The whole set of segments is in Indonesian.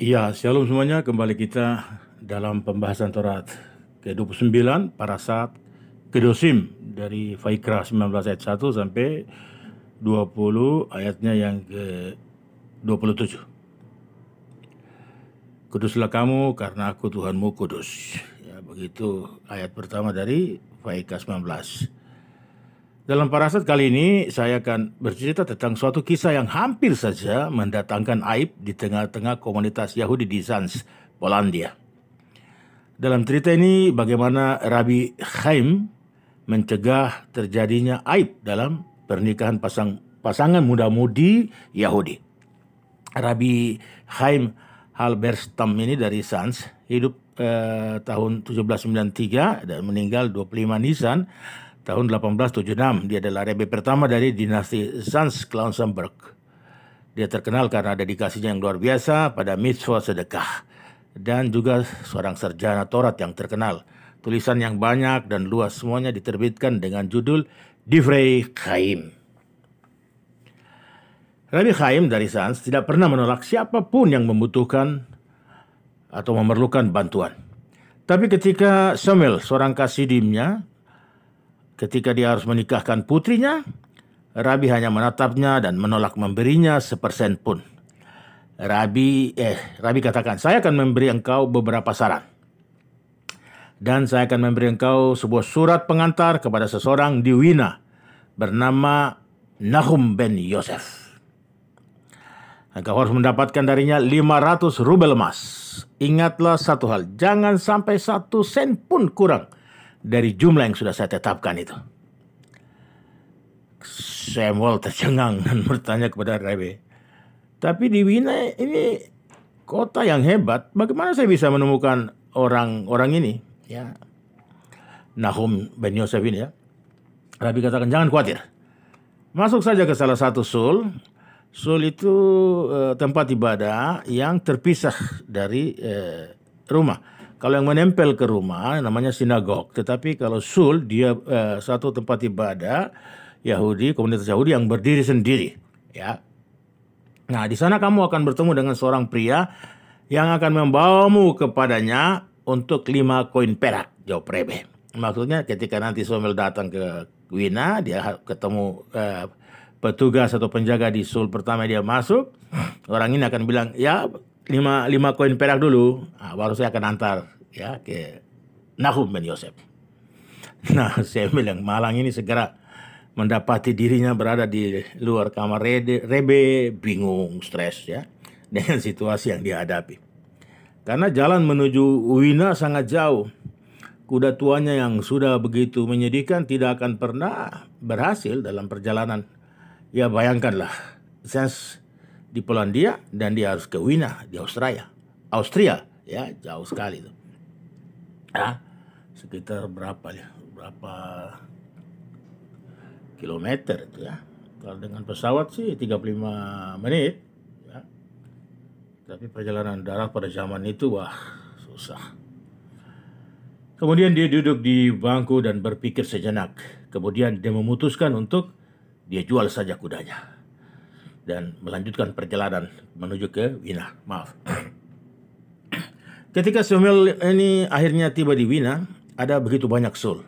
Ya, shalom semuanya. Kembali kita dalam pembahasan Taurat ke-29, Parasat Kedosim dari Vaikra 19 ayat 1 sampai 20 ayatnya yang ke-27. Kuduslah kamu karena aku Tuhanmu kudus. Ya, begitu ayat pertama dari Vaikra 19. Dalam parasat kali ini saya akan bercerita tentang suatu kisah yang hampir saja mendatangkan aib di tengah-tengah komunitas Yahudi di Zans, Polandia. Dalam cerita ini bagaimana Rabbi Chaim mencegah terjadinya aib dalam pernikahan pasangan muda-mudi Yahudi. Rabbi Chaim Halberstam ini dari Zans hidup tahun 1793 dan meninggal 25 Nisan tahun 1876. Dia adalah Rebbe pertama dari dinasti Zans-Klausenburg. Dia terkenal karena dedikasinya yang luar biasa pada mitzvah sedekah. Dan juga seorang sarjana Taurat yang terkenal. Tulisan yang banyak dan luas semuanya diterbitkan dengan judul Divrei Chaim. Rabbi Chaim dari Zans tidak pernah menolak siapapun yang membutuhkan atau memerlukan bantuan. Tapi ketika Samuel, seorang kasidimnya, ketika dia harus menikahkan putrinya, Rabi hanya menatapnya dan menolak memberinya sepersen pun. Rabi katakan, saya akan memberi engkau beberapa saran. Dan saya akan memberi engkau sebuah surat pengantar kepada seseorang di Wina bernama Nahum ben Yosef. Engkau harus mendapatkan darinya 500 rubel emas. Ingatlah satu hal, jangan sampai 1 sen pun kurang dari jumlah yang sudah saya tetapkan itu. Samuel tercengang dan bertanya kepada Rabbi, tapi di Wina ini kota yang hebat, bagaimana saya bisa menemukan orang ini? Ya, Nahum ben Yosef ini ya. Rabbi katakan, jangan khawatir. Masuk saja ke salah satu sul. Sul itu tempat ibadah yang terpisah dari rumah. Kalau yang menempel ke rumah namanya sinagog, tetapi kalau sul dia satu tempat ibadah Yahudi, komunitas Yahudi yang berdiri sendiri, ya. Nah, di sana kamu akan bertemu dengan seorang pria yang akan membawamu kepadanya untuk 5 koin perak, jawab Rebbe. Maksudnya ketika nanti Samuel datang ke Wina, dia ketemu petugas atau penjaga di sul pertama, dia masuk, orang ini akan bilang, ya 5 koin perak dulu, baru saya akan antar ya ke Nahum ben Yosef. Nah, Samuel yang malang ini segera mendapati dirinya berada di luar kamar Rebbe, bingung, stres ya dengan situasi yang dihadapi. Karena jalan menuju Wina sangat jauh. Kuda tuanya yang sudah begitu menyedihkan tidak akan pernah berhasil dalam perjalanan. Ya bayangkanlah, Zans di Polandia dan dia harus ke Wina di Austria ya, jauh sekali itu. Sekitar berapa kilometer itu ya. Kalau dengan pesawat sih 35 menit ya. Tapi perjalanan darat pada zaman itu wah susah. Kemudian dia duduk di bangku dan berpikir sejenak. Kemudian dia memutuskan untuk dia jual saja kudanya dan melanjutkan perjalanan menuju ke Wina. Ketika Samuel ini akhirnya tiba di Wina, ada begitu banyak sul.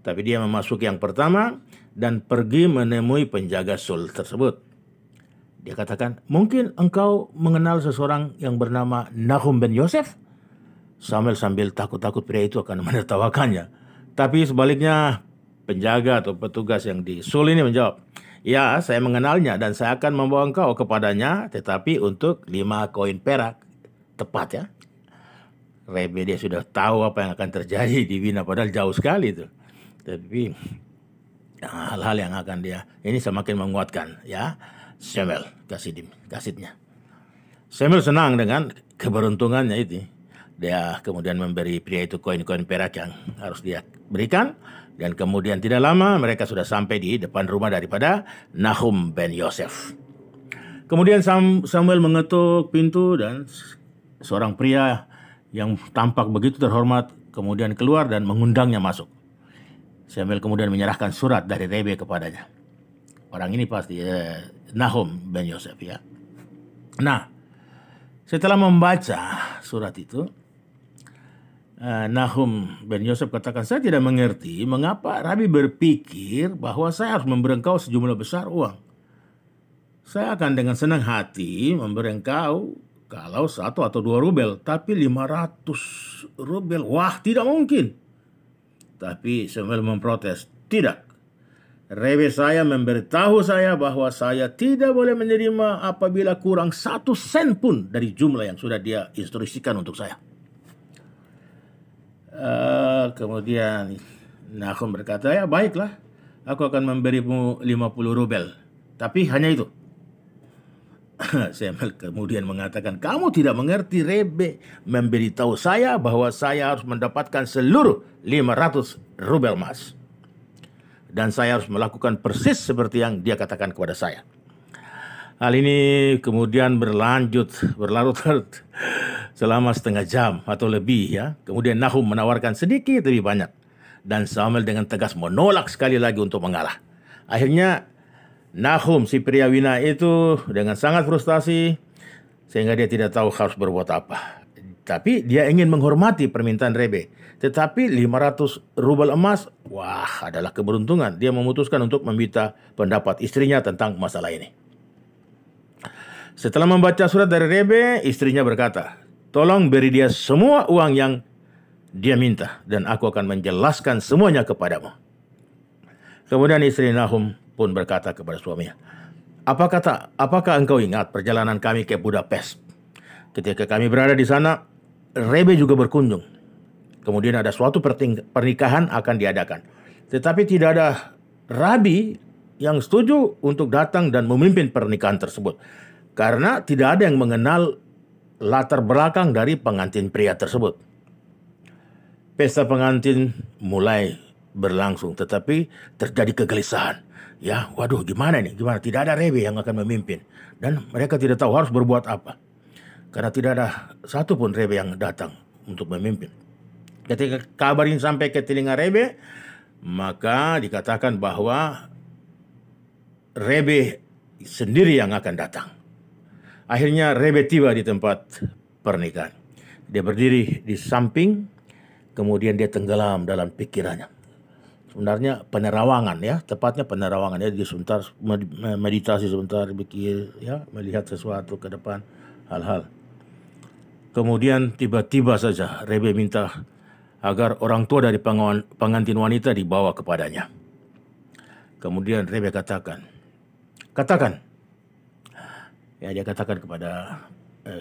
Tapi dia memasuki yang pertama dan pergi menemui penjaga sul tersebut. Dia katakan, mungkin engkau mengenal seseorang yang bernama Nahum ben Yosef? Samuel sambil takut-takut pria itu akan menertawakannya. Tapi sebaliknya penjaga atau petugas yang di sul ini menjawab, ya saya mengenalnya dan saya akan membawa engkau kepadanya, tetapi untuk 5 koin perak. Tepat ya. Rebbe dia sudah tahu apa yang akan terjadi di Wina, padahal jauh sekali itu. Tapi hal-hal yang akan dia ini semakin menguatkan ya Samuel kasidnya. Samuel senang dengan keberuntungannya itu. Dia kemudian memberi pria itu koin-koin perak yang harus dia berikan. Dan kemudian tidak lama mereka sudah sampai di depan rumah daripada Nahum ben Yosef. Kemudian Samuel mengetuk pintu dan seorang pria yang tampak begitu terhormat kemudian keluar dan mengundangnya masuk. Samuel kemudian menyerahkan surat dari Rebbe kepadanya. Orang ini pasti Nahum ben Yosef ya. Nah, Setelah membaca surat itu, Nahum bin Yosef katakan, saya tidak mengerti mengapa Rabi berpikir bahwa saya harus memberi engkau sejumlah besar uang. Saya akan dengan senang hati memberi engkau kalau 1 atau 2 rubel, tapi 500 rubel, wah tidak mungkin. Tapi Samuel memprotes, tidak. Rebe saya memberitahu saya bahwa saya tidak boleh menerima apabila kurang 1 sen pun dari jumlah yang sudah dia instruksikan untuk saya. Kemudian Nahum berkata, ya baiklah, aku akan memberimu 50 rubel. Tapi hanya itu. Samuel kemudian mengatakan, kamu tidak mengerti, Rebe memberitahu saya bahwa saya harus mendapatkan seluruh 500 rubel emas. Dan saya harus melakukan persis seperti yang dia katakan kepada saya. Hal ini kemudian berlarut-larut selama setengah jam atau lebih ya. Kemudian Nahum menawarkan sedikit lebih banyak. Dan Samuel dengan tegas menolak sekali lagi untuk mengalah. Akhirnya Nahum si pria Wina itu dengan sangat frustasi sehingga dia tidak tahu harus berbuat apa. Tapi dia ingin menghormati permintaan Rebe. Tetapi 500 rubel emas, wah adalah keberuntungan. Dia memutuskan untuk meminta pendapat istrinya tentang masalah ini. Setelah membaca surat dari Rebe, istrinya berkata, tolong beri dia semua uang yang dia minta dan aku akan menjelaskan semuanya kepadamu. Kemudian istri Nahum pun berkata kepada suaminya, apakah engkau ingat perjalanan kami ke Budapest? Ketika kami berada di sana, Rebe juga berkunjung. Kemudian ada suatu pernikahan akan diadakan. Tetapi tidak ada rabi yang setuju untuk datang dan memimpin pernikahan tersebut. Karena tidak ada yang mengenal latar belakang dari pengantin pria tersebut. Pesta pengantin mulai berlangsung, tetapi terjadi kegelisahan. Ya, waduh gimana nih? Gimana? Tidak ada Rebe yang akan memimpin. Dan mereka tidak tahu harus berbuat apa. Karena tidak ada satu pun Rebe yang datang untuk memimpin. Ketika kabar ini sampai ke telinga Rebe, maka dikatakan bahwa Rebe sendiri yang akan datang. Akhirnya Rebe tiba di tempat pernikahan. Dia berdiri di samping, kemudian dia tenggelam dalam pikirannya. Sebenarnya penerawangan ya, tepatnya penerawangan ya, dia sebentar meditasi sebentar, pikir ya, melihat sesuatu ke depan, hal-hal. Kemudian tiba-tiba saja Rebe minta agar orang tua dari pengantin wanita dibawa kepadanya. Kemudian Rebe katakan. Ya, dia katakan kepada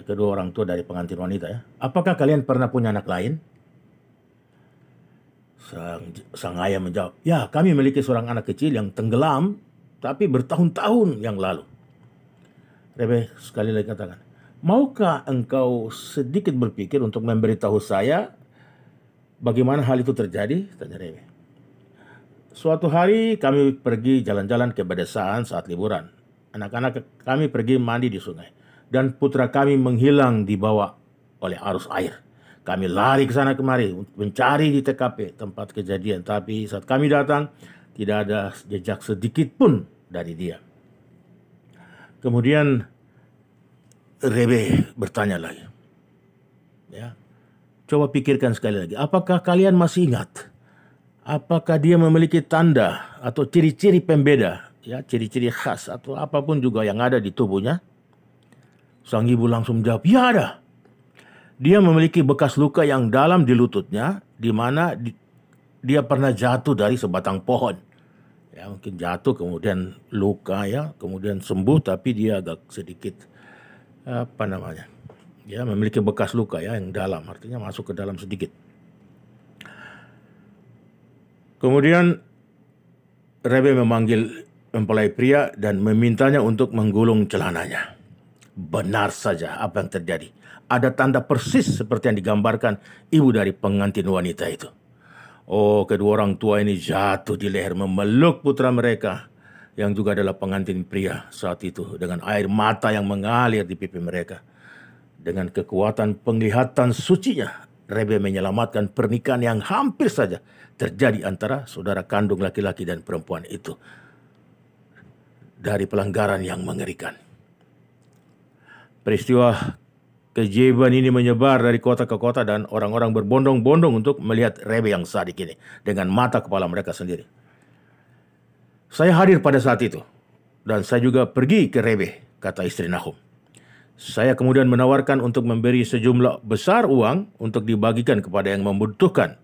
kedua orang tua dari pengantin wanita ya, apakah kalian pernah punya anak lain? Sang ayah menjawab, ya kami memiliki seorang anak kecil yang tenggelam tapi bertahun-tahun yang lalu. Rebe sekali lagi katakan, maukah engkau sedikit berpikir untuk memberitahu saya bagaimana hal itu terjadi? Tanya Rebe. Suatu hari kami pergi jalan-jalan ke pedesaan saat liburan. Anak-anak kami pergi mandi di sungai. Dan putra kami menghilang dibawa oleh arus air. Kami lari ke sana kemari mencari di TKP tempat kejadian. Tapi saat kami datang, tidak ada jejak sedikit pun dari dia. Kemudian Rebe bertanya lagi. Ya, coba pikirkan sekali lagi. Apakah kalian masih ingat? Apakah dia memiliki tanda atau ciri-ciri pembeda? Ya, ciri-ciri khas atau apapun juga yang ada di tubuhnya? Sang ibu langsung jawab, ya ada. Dia memiliki bekas luka yang dalam di lututnya, di mana dia pernah jatuh dari sebatang pohon. Ya, mungkin jatuh kemudian luka ya, kemudian sembuh tapi dia agak sedikit ya, memiliki bekas luka ya yang dalam, artinya masuk ke dalam sedikit. Kemudian Rebe memanggil mempelai pria dan memintanya untuk menggulung celananya. Benar saja apa yang terjadi. Ada tanda persis seperti yang digambarkan ibu dari pengantin wanita itu. Oh, kedua orang tua ini jatuh di leher memeluk putra mereka yang juga adalah pengantin pria saat itu dengan air mata yang mengalir di pipi mereka. Dengan kekuatan penglihatan sucinya, Rebe menyelamatkan pernikahan yang hampir saja terjadi antara saudara kandung laki-laki dan perempuan itu dari pelanggaran yang mengerikan. Peristiwa keajaiban ini menyebar dari kota ke kota dan orang-orang berbondong-bondong untuk melihat Rebe yang sadik ini dengan mata kepala mereka sendiri. Saya hadir pada saat itu dan saya juga pergi ke Rebe, kata istri Nahum. Saya kemudian menawarkan untuk memberi sejumlah besar uang untuk dibagikan kepada yang membutuhkan.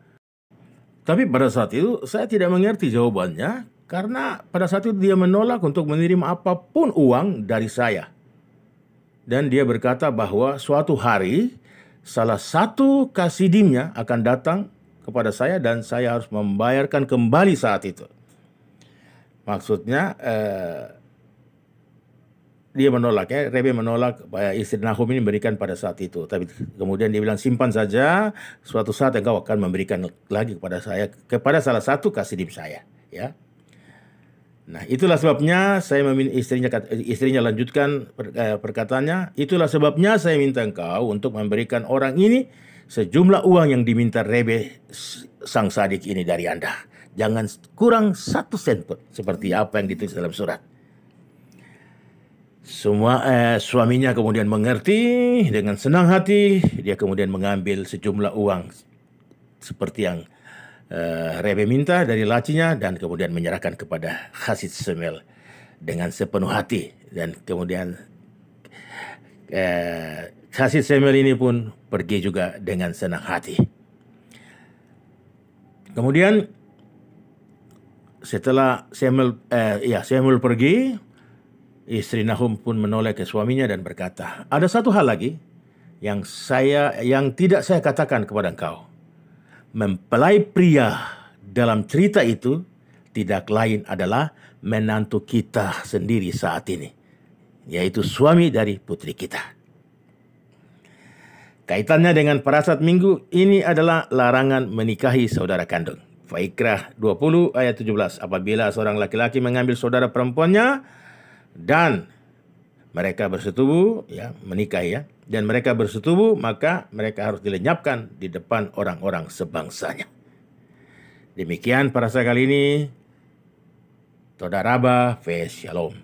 Tapi pada saat itu saya tidak mengerti jawabannya karena pada saat itu dia menolak untuk menerima apapun uang dari saya. Dan dia berkata bahwa suatu hari salah satu kasidimnya akan datang kepada saya dan saya harus membayarkan kembali saat itu. Maksudnya dia menolak, Rebe menolak istri Nahum ini memberikan pada saat itu. Tapi kemudian dia bilang simpan saja, suatu saat engkau akan memberikan lagi kepada saya, kepada salah satu kasidim saya. Ya. Nah, itulah sebabnya saya meminta istrinya lanjutkan perkataannya. Itulah sebabnya saya minta engkau untuk memberikan orang ini sejumlah uang yang diminta Rebe sang sadik ini dari Anda. Jangan kurang 1 sen pun, seperti apa yang ditulis dalam surat. Suaminya kemudian mengerti dengan senang hati. Dia kemudian mengambil sejumlah uang seperti yang Rebe minta dari lacinya dan kemudian menyerahkan kepada Chasid Shemuel dengan sepenuh hati. Dan kemudian Chasid Shemuel ini pun pergi juga dengan senang hati. Kemudian setelah Shemuel pergi, istri Nahum pun menoleh ke suaminya dan berkata, ada satu hal lagi yang tidak saya katakan kepada engkau. Mempelai pria dalam cerita itu tidak lain adalah menantu kita sendiri saat ini, yaitu suami dari putri kita. Kaitannya dengan parasat minggu ini adalah larangan menikahi saudara kandung. Vaikrah 20 ayat 17. Apabila seorang laki-laki mengambil saudara perempuannya dan mereka bersetubuh, menikahi, dan mereka bersetubuh, maka mereka harus dilenyapkan di depan orang-orang sebangsanya. Demikian parasat kali ini. Toda Rabba, Ve Shalom.